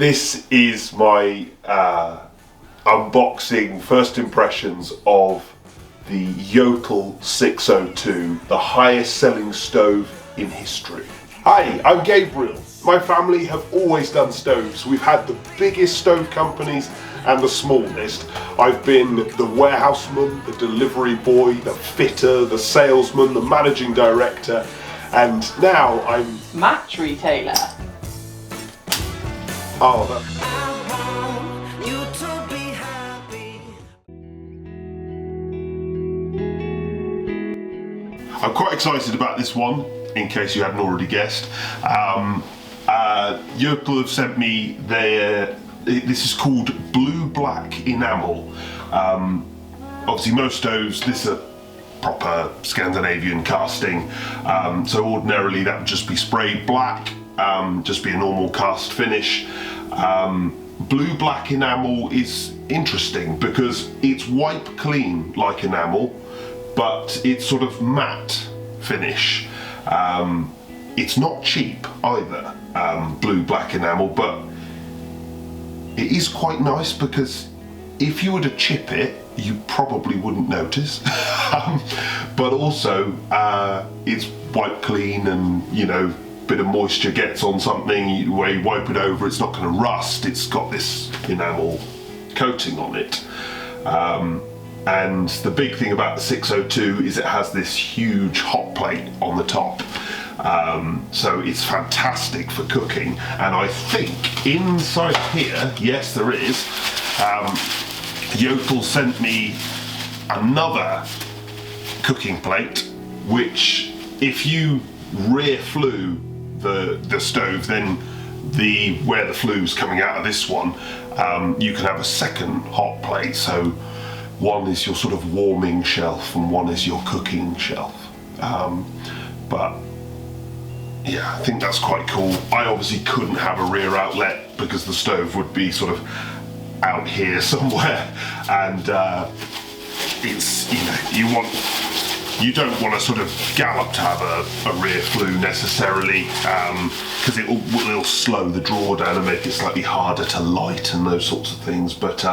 This is my unboxing first impressions of the Jotul 602, the highest selling stove in history. Hi, I'm Gabriel. My family have always done stoves. We've had the biggest stove companies and the smallest. I've been the warehouseman, the delivery boy, the fitter, the salesman, the managing director, and now I'm match retailer. Oh, that. I'm quite excited about this one, in case you hadn't already guessed. Jotul have sent me their, this is called blue-black enamel. Obviously most stoves, this is a proper Scandinavian casting, so ordinarily that would just be sprayed black, just be a normal cast finish. Blue-black enamel is interesting because it's wipe clean like enamel, but it's sort of matte finish. It's not cheap either, blue-black enamel, but it is quite nice because if you were to chip it, you probably wouldn't notice. But also, it's wipe clean, and you know, bit of moisture gets on something, where you wipe it over, it's not going to rust. It's got this enamel coating on it. And the big thing about the 602 is it has this huge hot plate on the top. So it's fantastic for cooking. And I think inside here, yes there is, Jotul sent me another cooking plate, which if you rear flue the stove, then where the flue's coming out of this one, you can have a second hot plate. So one is your sort of warming shelf and one is your cooking shelf. But yeah, I think that's quite cool. I obviously couldn't have a rear outlet because the stove would be sort of out here somewhere, and it's, you know, you don't want to sort of gallop to have a rear flue necessarily, because it'll slow the draw down and make it slightly harder to light and those sorts of things. But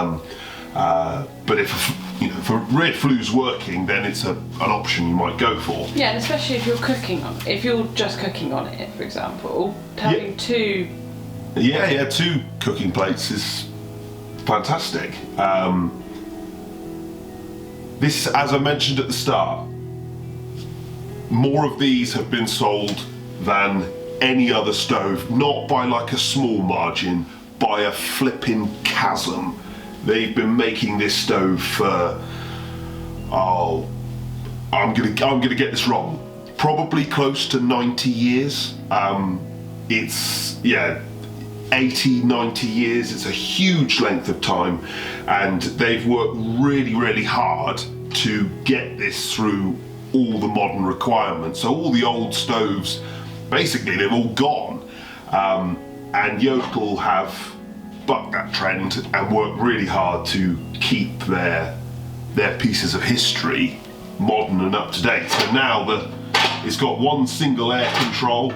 if, you know, if a rear flue's working, then it's an option you might go for. Yeah, and especially if you're cooking on it. If you're just cooking on it, for example, having two. Yeah, two cooking plates is fantastic. This, as I mentioned at the start, more of these have been sold than any other stove, not by like a small margin, by a flipping chasm. They've been making this stove for, I'm gonna get this wrong, probably close to 90 years. It's, yeah, 80, 90 years. It's a huge length of time, and they've worked really, really hard to get this through all the modern requirements. So all the old stoves, basically they've all gone, and Jotul have bucked that trend and worked really hard to keep their pieces of history modern and up to date. So now it's got one single air control,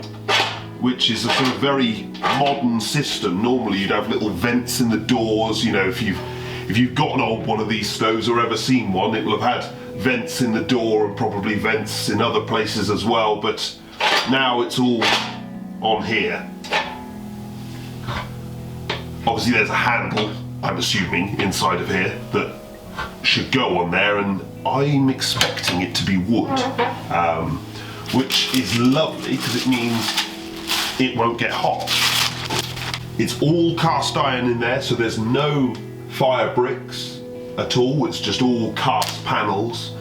which is a sort of very modern system. Normally you'd have little vents in the doors. You know, if you've got an old one of these stoves or ever seen one, it will have had vents in the door and probably vents in other places as well, but now it's all on here. Obviously there's a handle, I'm assuming, inside of here that should go on there, and I'm expecting it to be wood, which is lovely because it means it won't get hot. It's all cast iron in there, so there's no fire bricks at all. It's just all cast panels,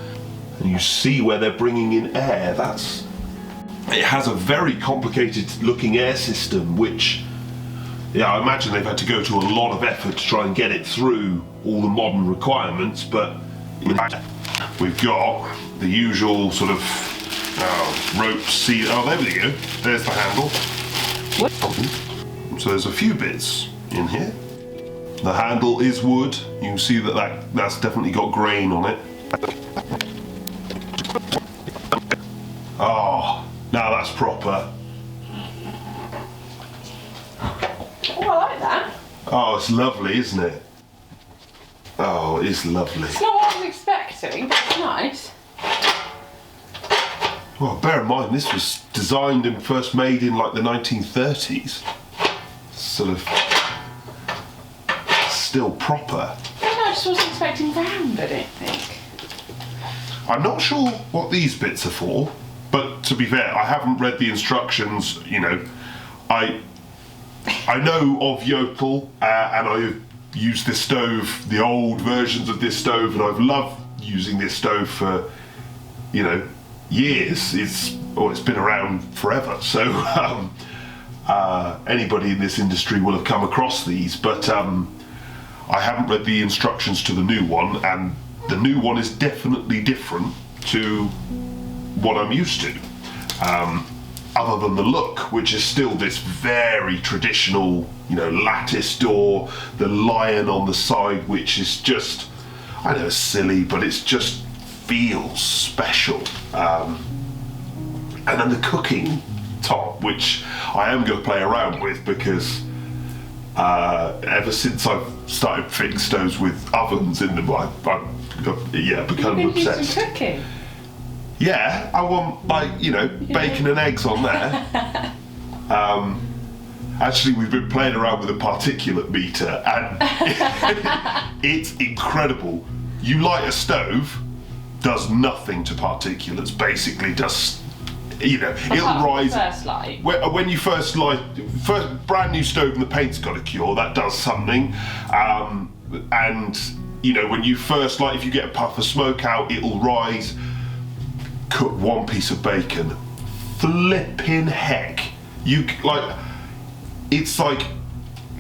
and you see where they're bringing in air. It has a very complicated looking air system, which, yeah, I imagine they've had to go to a lot of effort to try and get it through all the modern requirements. But we've got the usual sort of rope seal. Oh, there we go. There's the handle. So there's a few bits in here. The handle is wood. You can see that's definitely got grain on it. Oh, now that's proper. Oh, I like that. Oh, it's lovely, isn't it? Oh, it is lovely. It's not what I was expecting, but it's nice. Well, bear in mind, this was designed and first made in like the 1930s. Sort of still proper. I just wasn't expecting round, I don't think. I'm not sure what these bits are for, but to be fair, I haven't read the instructions. You know, I know of Jotul, and I've used this stove, the old versions of this stove, and I've loved using this stove for, you know, years. It's been around forever. So anybody in this industry will have come across these, but I haven't read the instructions to the new one, and the new one is definitely different to what I'm used to. Other than the look, which is still this very traditional, you know, lattice door, the lion on the side, which is just, I know it's silly, but it just feels special. And then the cooking top, which I am going to play around with, because ever since I've started fitting stoves with ovens in them, I've become You're obsessed. do some cooking. Yeah, I want, like, you know, bacon and eggs on there. Actually, we've been playing around with a particulate meter, and it's incredible. You light a stove, does nothing to particulates, basically just, you know, it'll rise. First light. When you first light, brand new stove and the paint's got a cure, that does something. And, you know, when you first light, if you get a puff of smoke out, it'll rise. Cook one piece of bacon, flipping heck, you like, it's like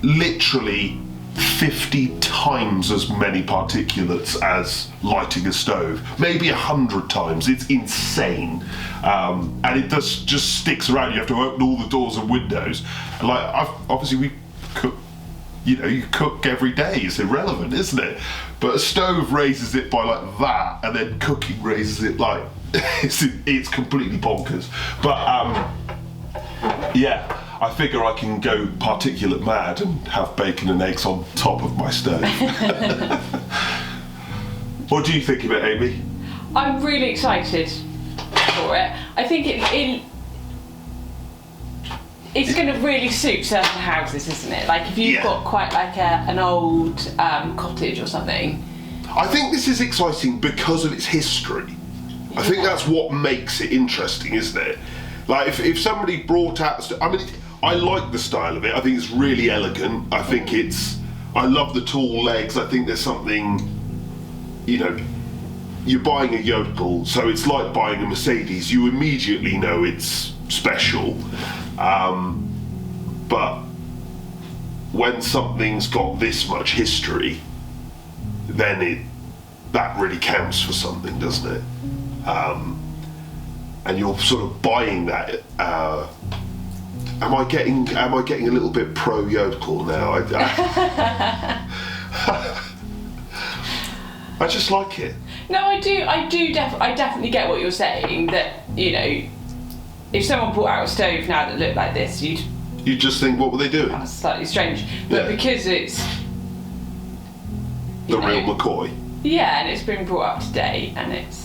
literally 50 times as many particulates as lighting a stove, maybe 100 times. It's insane. And it just sticks around. You have to open all the doors and windows. And like, obviously we cook, you know, you cook every day. It's irrelevant, isn't it? But a stove raises it by like that, and then cooking raises it like, it's completely bonkers. But yeah, I figure I can go particulate mad and have bacon and eggs on top of my stove. What do you think of it, Amy? I'm really excited for it. I think it's going to really suit certain houses, isn't it? Like if you've got quite like an old cottage or something. I think this is exciting because of its history. I think that's what makes it interesting, isn't it? Like if somebody brought out, I mean, I like the style of it. I think it's really elegant. I think I love the tall legs. I think there's something, you know, you're buying a Jotul, so it's like buying a Mercedes. You immediately know it's special. But when something's got this much history, then that really counts for something, doesn't it? And you're sort of buying that. Am I getting a little bit pro Jotul now? I just like it. No, I definitely get what you're saying. That, you know, if someone brought out a stove now that looked like this, you'd just think, what were they doing? That's slightly strange. But because it's the real McCoy. Yeah, and it's been brought up to date, and it's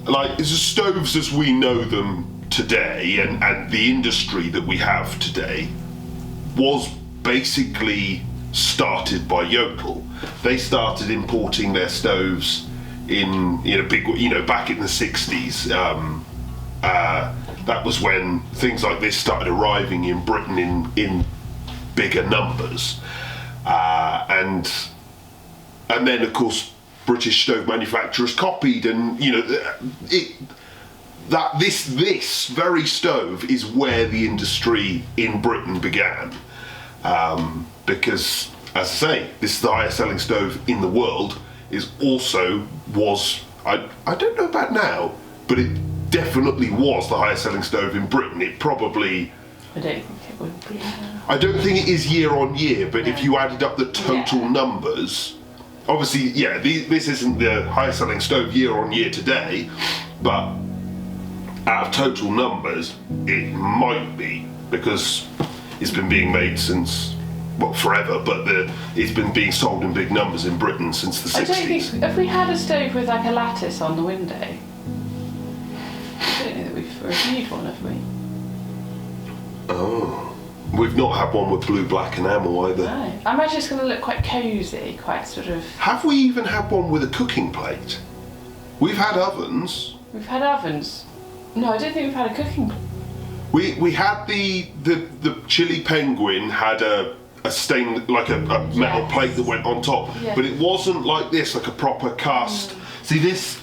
like the stoves as we know them today, and the industry that we have today was basically started by Jotul. They started importing their stoves in back in the 60s. That was when things like this started arriving in Britain in bigger numbers, and then of course British stove manufacturers copied, and you know this very stove is where the industry in Britain began, because, as I say, this is the highest selling stove in the world. I don't know about now, but it definitely was the highest selling stove in Britain. It probably, I don't think it would be. I don't think it is year on year, but if you added up the total numbers, obviously, this isn't the highest selling stove year on year today, but out of total numbers, it might be, because it's been being made since, well, forever, but it's been being sold in big numbers in Britain since the 60s. I don't think, have we had a stove with like a lattice on the window? I don't know that we've reviewed one, have we? Oh. We've not had one with blue black enamel either. No. I imagine it's going to look quite cosy, quite sort of... Have we even had one with a cooking plate? We've had ovens. We've had ovens. No, I don't think we've had a cooking plate. We had the Chili Penguin had a stain, like a metal plate that went on top, but it wasn't like this, like a proper cast. See these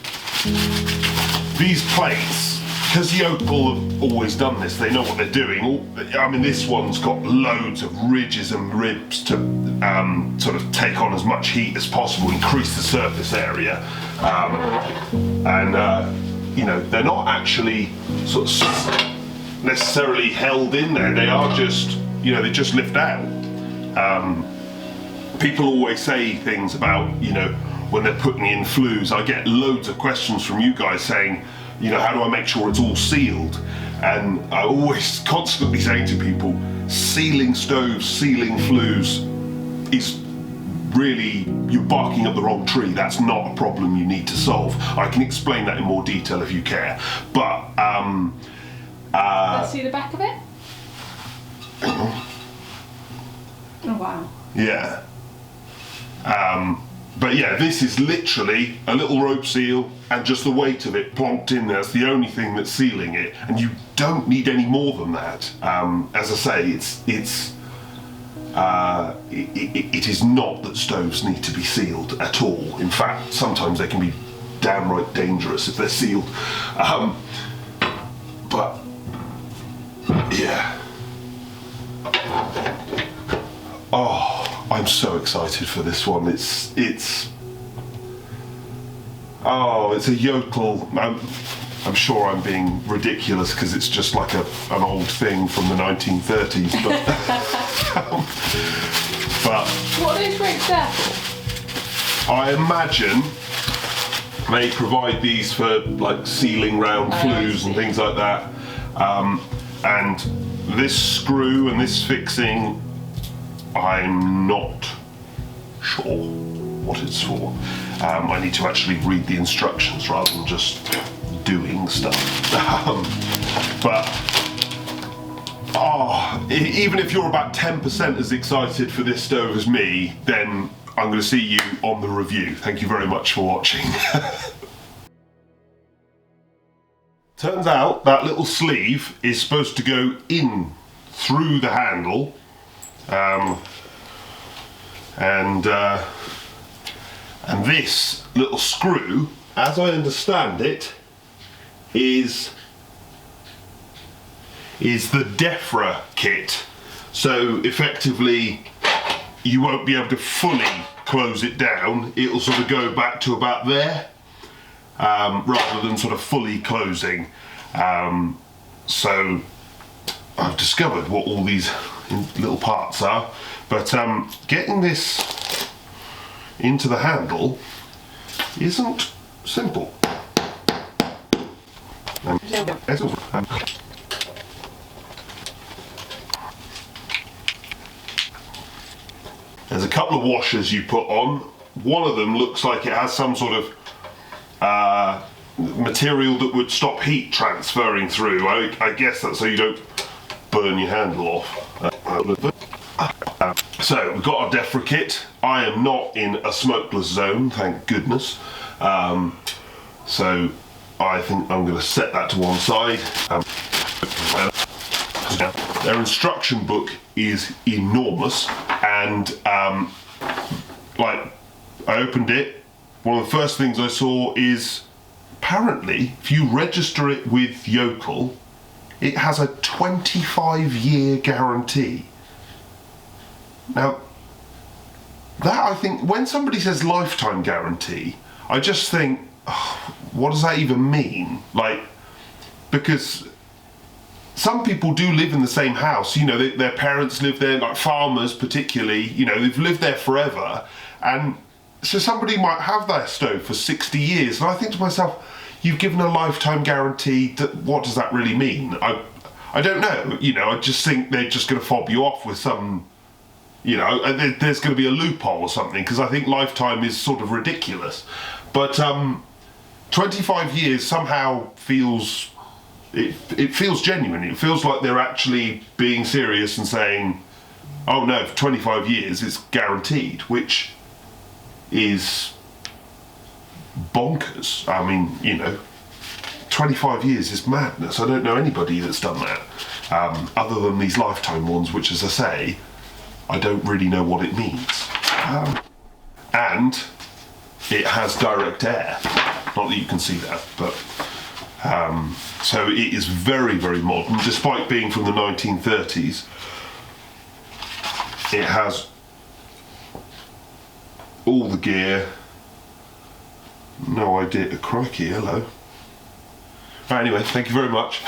plates, because Jotul have always done this, they know what they're doing. I mean, this one's got loads of ridges and ribs to sort of take on as much heat as possible, increase the surface area, and you know, they're not actually sort of necessarily held in there. They are just, you know, they just lift out. People always say things about, you know, when they're putting in flues. I get loads of questions from you guys saying, you know, how do I make sure it's all sealed? And I always constantly saying to people, sealing stoves, sealing flues is really, you're barking up the wrong tree. That's not a problem you need to solve. I can explain that in more detail if you care. But let's see the back of it. Oh wow. Yeah. But yeah, this is literally a little rope seal and just the weight of it plonked in there. It's the only thing that's sealing it, and you don't need any more than that. As I say, it is not that stoves need to be sealed at all. In fact, sometimes they can be downright dangerous if they're sealed. But yeah. Oh, I'm so excited for this one. It's a Jotul. I'm sure I'm being ridiculous because it's just like an old thing from the 1930s. But what are those ropes there for? I imagine they provide these for like sealing round flues and things like that. And this screw and this fixing, I'm not sure what it's for. I need to actually read the instructions rather than just doing stuff. Even if you're about 10% as excited for this stove as me, then I'm going to see you on the review. Thank you very much for watching. Turns out that little sleeve is supposed to go in through the handle, and this little screw, as I understand it, is the DEFRA kit. So effectively, you won't be able to fully close it down. It'll sort of go back to about there, rather than sort of fully closing. So I've discovered what all these little parts are, but getting this into the handle isn't simple. There's a couple of washers you put on. One of them looks like it has some sort of material that would stop heat transferring through. I guess that's so you don't burn your handle off. So we've got our DEFRA kit. I am not in a smokeless zone, thank goodness. So I think I'm going to set that to one side. Their instruction book is enormous, and like I opened it, one of the first things I saw is apparently if you register it with Jotul, it has a 25-year guarantee. Now, that I think, when somebody says lifetime guarantee, I just think, oh, what does that even mean? Like, because some people do live in the same house, you know, their parents live there, like farmers particularly, you know, they've lived there forever, and so somebody might have their stove for 60 years, and I think to myself, you've given a lifetime guarantee, what does that really mean? I don't know. You know, I just think they're just going to fob you off with some. You know, there's going to be a loophole or something, because I think lifetime is sort of ridiculous. But 25 years somehow feels. It feels genuine. It feels like they're actually being serious and saying, "Oh no, for 25 years it's guaranteed," which is bonkers. I mean, you know, 25 years is madness. I don't know anybody that's done that, other than these lifetime ones, which, as I say, I don't really know what it means. And it has direct air. Not that you can see that, but so it is very, very modern, despite being from the 1930s. It has all the gear. No idea. Crikey, hello. Right, anyway, thank you very much.